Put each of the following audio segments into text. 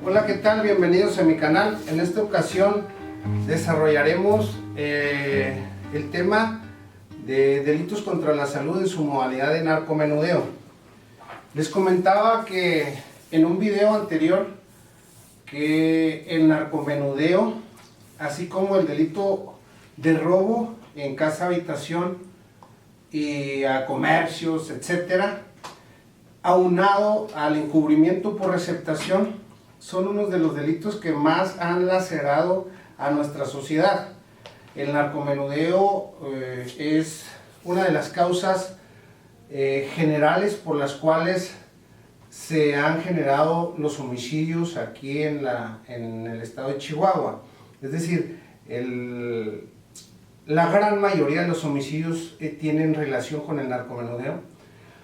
Hola, ¿qué tal? Bienvenidos a mi canal. En esta ocasión desarrollaremos el tema de delitos contra la salud en su modalidad de narcomenudeo. Les comentaba que en un video anterior que el narcomenudeo, así como el delito de robo en casa habitación y a comercios, etcétera, aunado al encubrimiento por receptación, son unos de los delitos que más han lacerado a nuestra sociedad. El narcomenudeo es una de las causas generales por las cuales se han generado los homicidios aquí en el estado de Chihuahua. Es decir, la gran mayoría de los homicidios tienen relación con el narcomenudeo.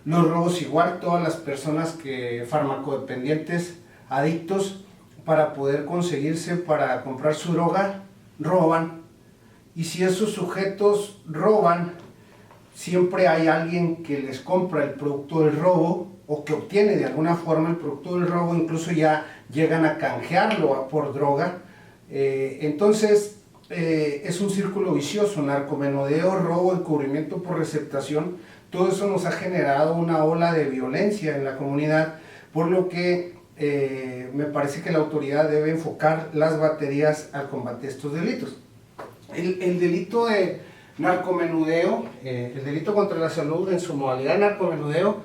Los robos igual, todas las personas farmacodependientes, adictos, para poder conseguirse, para comprar su droga, roban. Y si esos sujetos roban, siempre hay alguien que les compra el producto del robo o que obtiene de alguna forma el producto del robo, incluso ya llegan a canjearlo por droga. Entonces es un círculo vicioso: narcomenudeo, robo, encubrimiento por receptación. Todo eso nos ha generado una ola de violencia en la comunidad, por lo que me parece que la autoridad debe enfocar las baterías al combate de estos delitos. El delito de narcomenudeo, el delito contra la salud en su modalidad de narcomenudeo,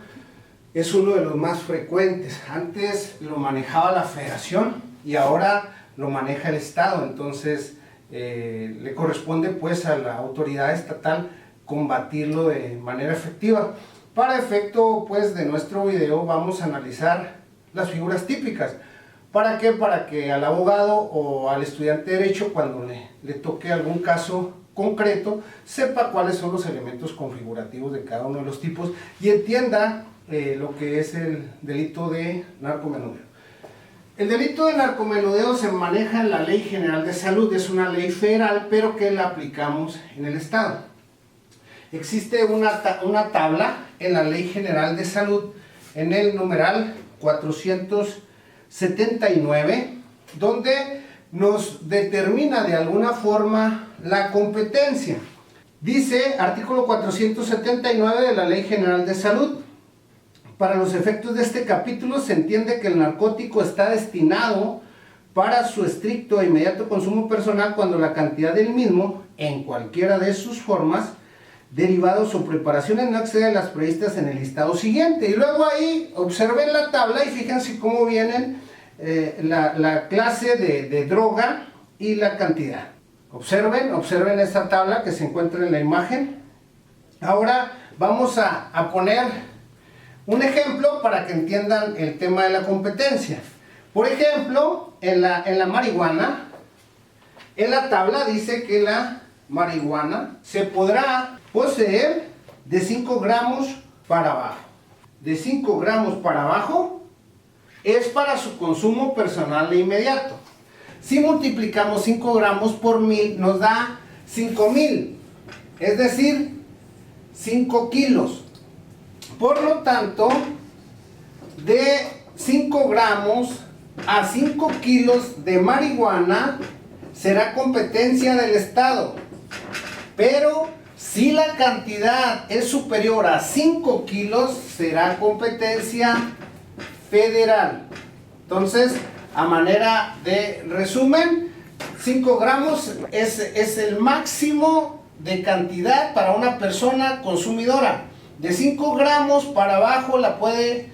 es uno de los más frecuentes. Antes lo manejaba la Federación y ahora lo maneja el Estado. Entonces le corresponde pues a la autoridad estatal combatirlo de manera efectiva. Para efecto pues de nuestro video vamos a analizar las figuras típicas. ¿Para qué? Para que al abogado o al estudiante de derecho, cuando le toque algún caso concreto, sepa cuáles son los elementos configurativos de cada uno de los tipos y entienda lo que es el delito de narcomenudeo. El delito de narcomenudeo se maneja en la Ley General de Salud. Es una ley federal, pero que la aplicamos en el estado. Existe una tabla en la Ley General de Salud, en el numeral 479, donde nos determina de alguna forma la competencia. Dice, artículo 479 de la Ley General de Salud: para los efectos de este capítulo se entiende que el narcótico está destinado para su estricto e inmediato consumo personal cuando la cantidad del mismo, en cualquiera de sus formas, derivados o preparaciones, no excede a las previstas en el listado siguiente. Y luego ahí observen la tabla y fíjense cómo vienen la clase de droga y la cantidad. Observen esta tabla que se encuentra en la imagen. Ahora vamos a poner un ejemplo para que entiendan el tema de la competencia. Por ejemplo, en la marihuana, en la tabla dice que la marihuana se podrá poseer de 5 gramos para abajo. De 5 gramos para abajo es para su consumo personal e inmediato. Si multiplicamos 5 gramos por 1000 nos da 5000, es decir, 5 kilos. Por lo tanto, de 5 gramos a 5 kilos de marihuana será competencia del Estado. Pero si la cantidad es superior a 5 kilos, será competencia federal. Entonces, a manera de resumen, 5 gramos es el máximo de cantidad para una persona consumidora. De 5 gramos para abajo la puede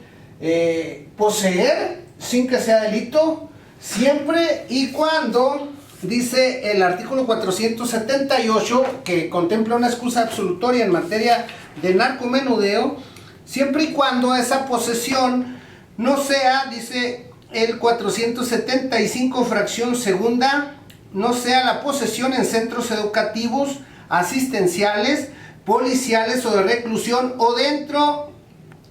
poseer sin que sea delito, siempre y cuando, dice el artículo 478, que contempla una excusa absolutoria en materia de narcomenudeo, siempre y cuando esa posesión no sea, dice el 475 fracción segunda, no sea la posesión en centros educativos, asistenciales, policiales o de reclusión o dentro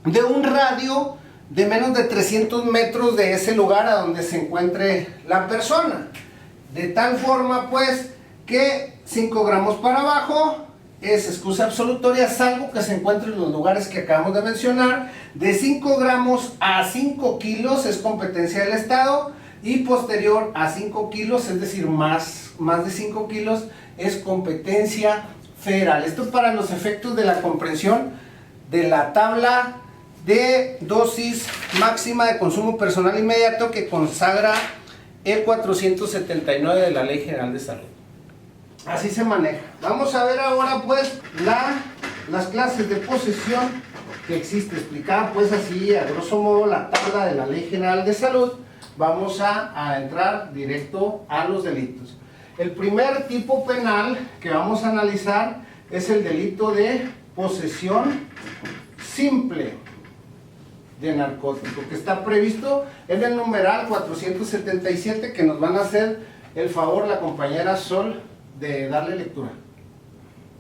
de un radio de menos de 300 metros de ese lugar a donde se encuentre la persona. De tal forma pues que 5 gramos para abajo es excusa absolutoria, salvo que se encuentre en los lugares que acabamos de mencionar. De 5 gramos a 5 kilos es competencia del Estado, y posterior a 5 kilos, es decir, más de 5 kilos, es competencia federal. Esto es para los efectos de la comprensión de la tabla de dosis máxima de consumo personal inmediato que consagra el 479 de la Ley General de Salud. Así se maneja. Vamos a ver ahora pues las clases de posesión que existe, explicada pues así a grosso modo la tabla de la Ley General de Salud. Vamos a entrar directo a los delitos. El primer tipo penal que vamos a analizar es el delito de posesión simple de narcótico, que está previsto en el numeral 477, que nos van a hacer el favor la compañera Sol de darle lectura.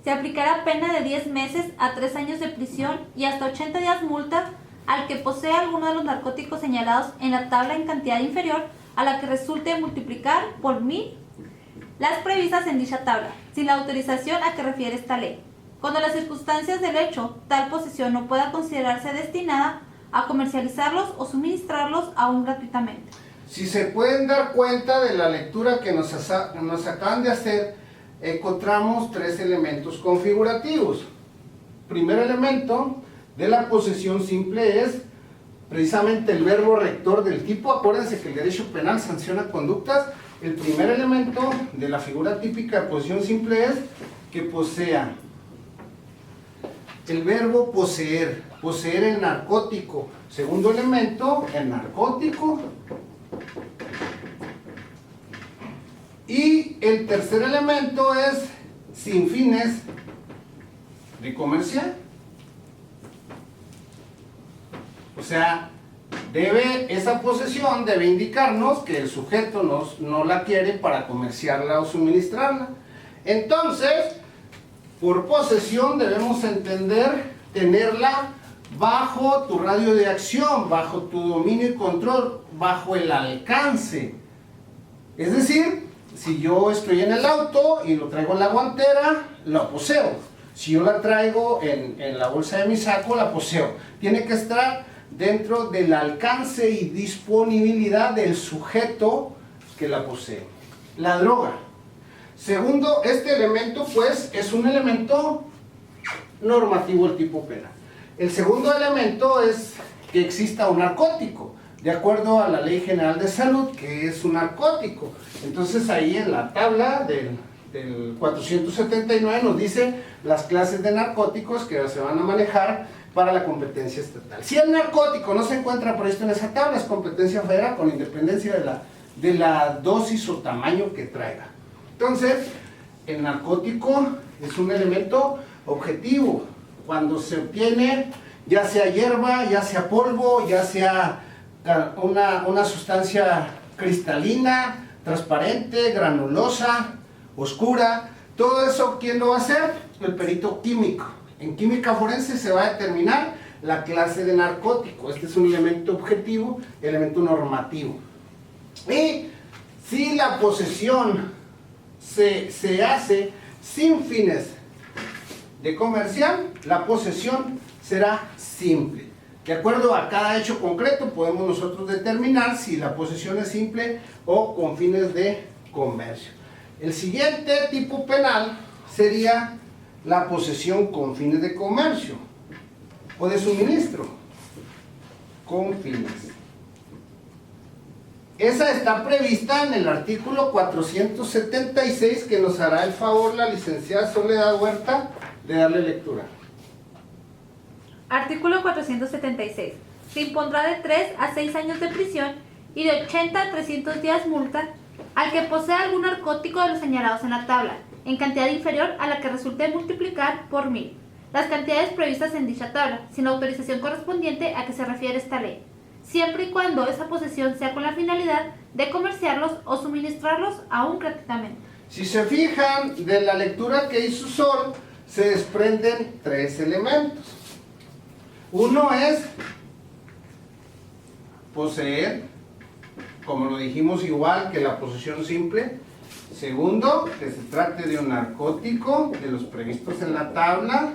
Se aplicará pena de 10 meses a 3 años de prisión y hasta 80 días multa al que posea alguno de los narcóticos señalados en la tabla en cantidad inferior a la que resulte multiplicar por 1000 las previstas en dicha tabla, sin la autorización a que refiere esta ley. Cuando las circunstancias del hecho, tal posesión no pueda considerarse destinada a comercializarlos o suministrarlos aún gratuitamente. Si se pueden dar cuenta de la lectura que nos acaban de hacer, encontramos 3 elementos configurativos. Primer elemento de la posesión simple es precisamente el verbo rector del tipo. Acuérdense que el derecho penal sanciona conductas. El primer elemento de la figura típica de posesión simple es que posea. El verbo poseer, poseer el narcótico. Segundo elemento, el narcótico. Y el tercer elemento es sin fines de comercial. O sea, esa posesión debe indicarnos que el sujeto no la quiere para comerciarla o suministrarla. Entonces, por posesión debemos entender tenerla bajo tu radio de acción, bajo tu dominio y control, bajo el alcance. Es decir, si yo estoy en el auto y lo traigo en la guantera, lo poseo. Si yo la traigo en la bolsa de mi saco, la poseo. Tiene que estar dentro del alcance y disponibilidad del sujeto que la posee. La droga. Segundo, este elemento pues es un elemento normativo del tipo penal. El segundo elemento es que exista un narcótico, de acuerdo a la Ley General de Salud, que es un narcótico. Entonces ahí en la tabla del 479 nos dice las clases de narcóticos que se van a manejar para la competencia estatal. Si el narcótico no se encuentra previsto en esa tabla, es competencia federal con independencia de la dosis o tamaño que traiga. Entonces, el narcótico es un elemento objetivo. Cuando se obtiene, ya sea hierba, ya sea polvo, ya sea una sustancia cristalina, transparente, granulosa, oscura, todo eso, ¿quién lo va a hacer? El perito químico. En química forense se va a determinar la clase de narcótico. Este es un elemento objetivo, elemento normativo. Y si la posesión se hace sin fines de comercial, la posesión será simple. De acuerdo a cada hecho concreto podemos nosotros determinar si la posesión es simple o con fines de comercio. El siguiente tipo penal sería la posesión con fines de comercio o de suministro con fines. Esa está prevista en el artículo 476, que nos hará el favor la licenciada Soledad Huerta de darle lectura. Artículo 476. Se impondrá de 3 a 6 años de prisión y de 80 a 300 días multa al que posea algún narcótico de los señalados en la tabla, en cantidad inferior a la que resulte multiplicar por 1000 las cantidades previstas en dicha tabla, sin autorización correspondiente a que se refiere esta ley, siempre y cuando esa posesión sea con la finalidad de comerciarlos o suministrarlos aún gratuitamente. Si se fijan, de la lectura que hizo Sol, se desprenden 3 elementos. Uno es poseer, como lo dijimos, igual que la posesión simple. Segundo, que se trate de un narcótico de los previstos en la tabla.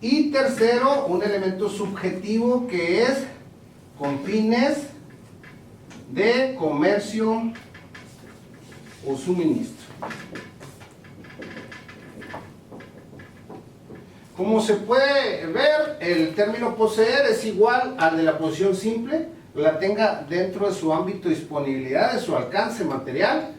Y tercero, un elemento subjetivo que es con fines de comercio o suministro. Como se puede ver, el término poseer es igual al de la posesión simple, la tenga dentro de su ámbito de disponibilidad, de su alcance material.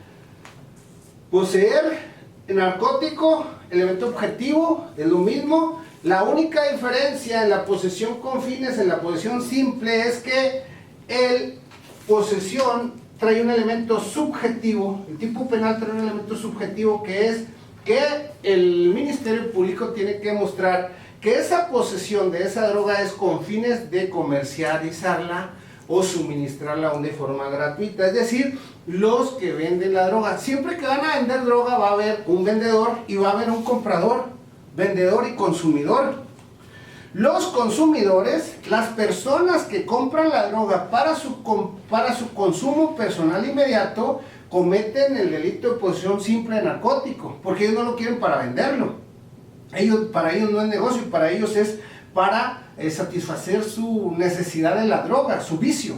Poseer narcótico, elemento objetivo, es lo mismo. La única diferencia en la posesión con fines, en la posesión simple, es que el posesión trae un elemento subjetivo, el tipo penal trae un elemento subjetivo, que es que el Ministerio Público tiene que mostrar que esa posesión de esa droga es con fines de comercializarla o suministrarla aún de forma gratuita, es decir, los que venden la droga. Siempre que van a vender droga va a haber un vendedor y va a haber un comprador, vendedor y consumidor. Los consumidores, las personas que compran la droga para su consumo personal inmediato, cometen el delito de posesión simple de narcótico, porque ellos no lo quieren para venderlo. Para ellos no es negocio, para ellos es para satisfacer su necesidad de la droga, su vicio.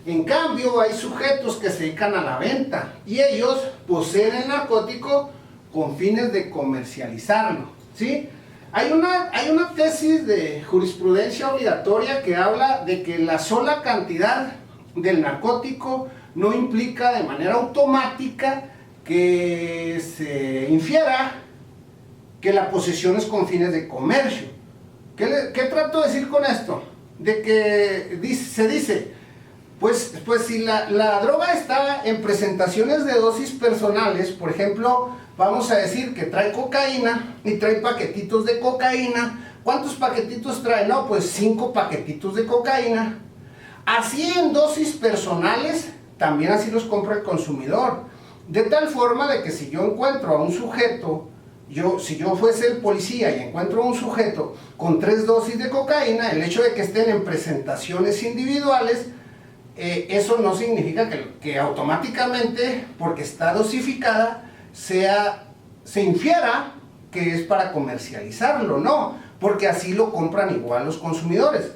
En cambio, hay sujetos que se dedican a la venta y ellos poseen el narcótico con fines de comercializarlo, ¿sí? Hay una tesis de jurisprudencia obligatoria que habla de que la sola cantidad del narcótico no implica de manera automática que se infiera que la posesión es con fines de comercio. ¿Qué trato de decir con esto? De que se dice, pues si la droga está en presentaciones de dosis personales, por ejemplo, vamos a decir que trae cocaína y trae paquetitos de cocaína. ¿Cuántos paquetitos trae? No, pues 5 paquetitos de cocaína. Así en dosis personales, también así los compra el consumidor. De tal forma de que si yo encuentro a un sujeto, si yo fuese el policía y encuentro a un sujeto con 3 dosis de cocaína, el hecho de que estén en presentaciones individuales, eso no significa que automáticamente, porque está dosificada, se infiera que es para comercializarlo, no, porque así lo compran igual los consumidores.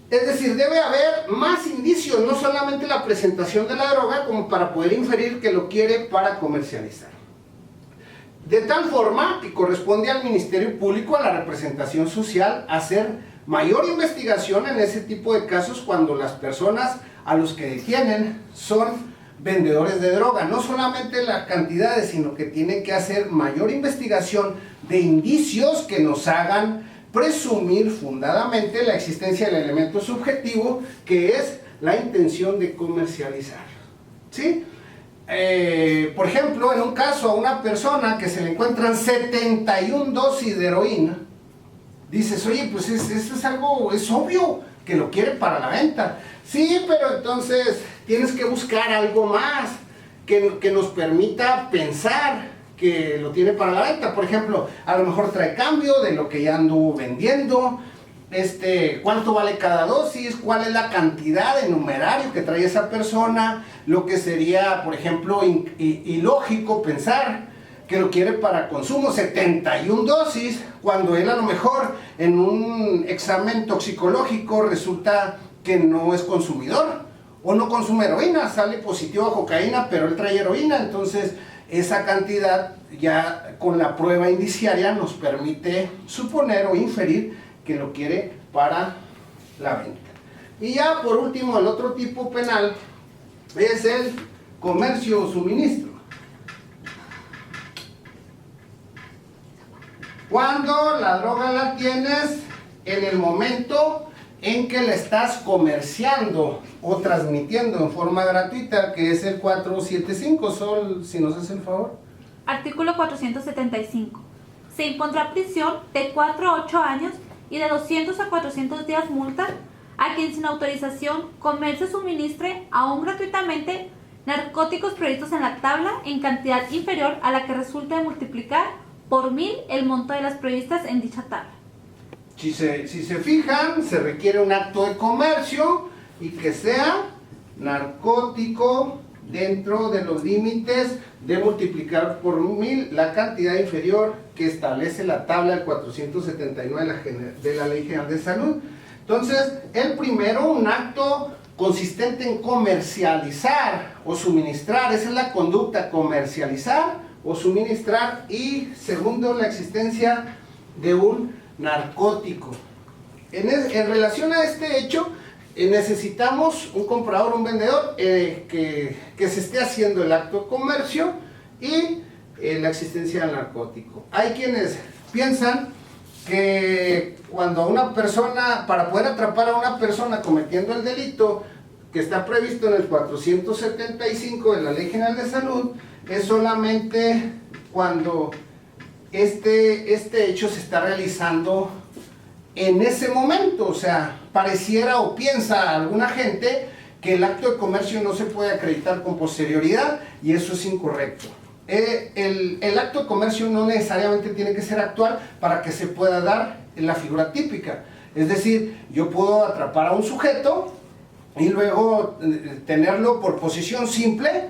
Es decir, debe haber más indicios, no solamente la presentación de la droga, como para poder inferir que lo quiere para comercializar. De tal forma que corresponde al Ministerio Público, a la representación social, hacer mayor investigación en ese tipo de casos cuando las personas a los que detienen son vendedores de droga. No solamente las cantidades, sino que tienen que hacer mayor investigación de indicios que nos hagan presumir fundadamente la existencia del elemento subjetivo, que es la intención de comercializar, ¿sí? Por ejemplo, en un caso a una persona que se le encuentran 71 dosis de heroína, dices, oye, pues eso es algo, es obvio que lo quiere para la venta. Sí, pero entonces tienes que buscar algo más que nos permita pensar que lo tiene para la venta. Por ejemplo, a lo mejor trae cambio de lo que ya anduvo vendiendo, cuánto vale cada dosis, cuál es la cantidad de numerario que trae esa persona, lo que sería, por ejemplo, ilógico pensar que lo quiere para consumo, 71 dosis, cuando él a lo mejor en un examen toxicológico resulta que no es consumidor, o no consume heroína, sale positivo a cocaína, pero él trae heroína. Entonces esa cantidad ya con la prueba indiciaria nos permite suponer o inferir que lo quiere para la venta. Y ya por último, el otro tipo penal es el comercio o suministro. Cuando la droga la tienes en el momento en que la estás comerciando o transmitiendo en forma gratuita, que es el 475, Sol, si nos hace el favor. Artículo 475. Se impondrá prisión de 4 a 8 años y de 200 a 400 días multa a quien sin autorización comercie o suministre, aún gratuitamente, narcóticos previstos en la tabla en cantidad inferior a la que resulte de multiplicar por 1000 el monto de las previstas en dicha tabla. Si se fijan, se requiere un acto de comercio y que sea narcótico dentro de los límites de multiplicar por 1000 la cantidad inferior que establece la tabla del 479 de la Ley General de Salud. Entonces, el primero, un acto consistente en comercializar o suministrar, esa es la conducta, comercializar o suministrar, y segundo, la existencia de un narcótico. En relación a este hecho, necesitamos un comprador, un vendedor, que se esté haciendo el acto de comercio y la existencia del narcótico. Hay quienes piensan que cuando una persona, para poder atrapar a una persona cometiendo el delito que está previsto en el 475 de la Ley General de Salud, es solamente cuando este hecho se está realizando en ese momento. O sea, pareciera o piensa alguna gente que el acto de comercio no se puede acreditar con posterioridad, y eso es incorrecto. El acto de comercio no necesariamente tiene que ser actual para que se pueda dar en la figura típica. Es decir, yo puedo atrapar a un sujeto y luego tenerlo por posición simple,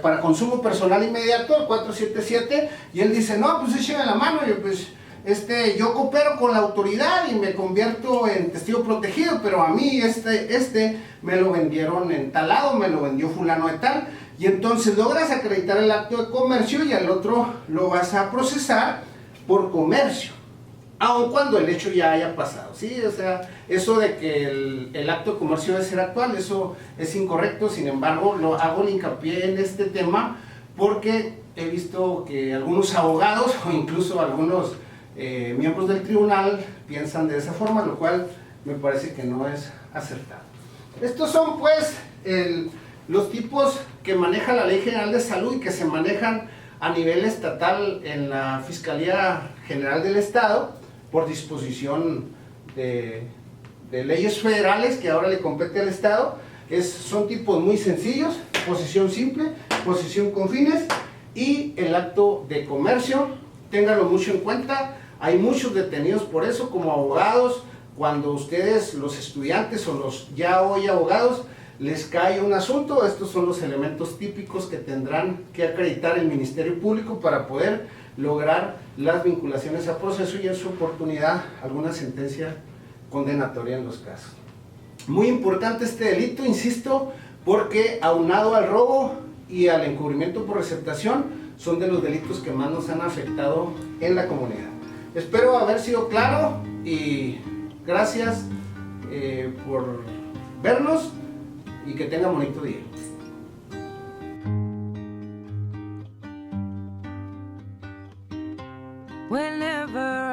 para consumo personal inmediato, el 477, y él dice, no, pues écheme la mano, yo coopero con la autoridad y me convierto en testigo protegido, pero a mí me lo vendieron en tal lado, me lo vendió fulano de tal, y entonces logras acreditar el acto de comercio y al otro lo vas a procesar por comercio, aun cuando el hecho ya haya pasado, ¿sí? O sea, eso de que el acto de comercio debe ser actual, eso es incorrecto. Sin embargo, hago el hincapié en este tema porque he visto que algunos abogados o incluso algunos miembros del tribunal piensan de esa forma, lo cual me parece que no es acertado. Estos son pues los tipos que maneja la Ley General de Salud y que se manejan a nivel estatal en la Fiscalía General del Estado por disposición de leyes federales que ahora le compete al Estado. Son tipos muy sencillos: posesión simple, posesión con fines y el acto de comercio. Ténganlo mucho en cuenta. Hay muchos detenidos por eso como abogados. Cuando ustedes, los estudiantes o los ya hoy abogados, les cae un asunto, estos son los elementos típicos que tendrán que acreditar el Ministerio Público para poder lograr las vinculaciones a proceso y en su oportunidad alguna sentencia condenatoria en los casos. Muy importante este delito, insisto, porque aunado al robo y al encubrimiento por receptación, son de los delitos que más nos han afectado en la comunidad. Espero haber sido claro y gracias por vernos y que tengan bonito día. Whenever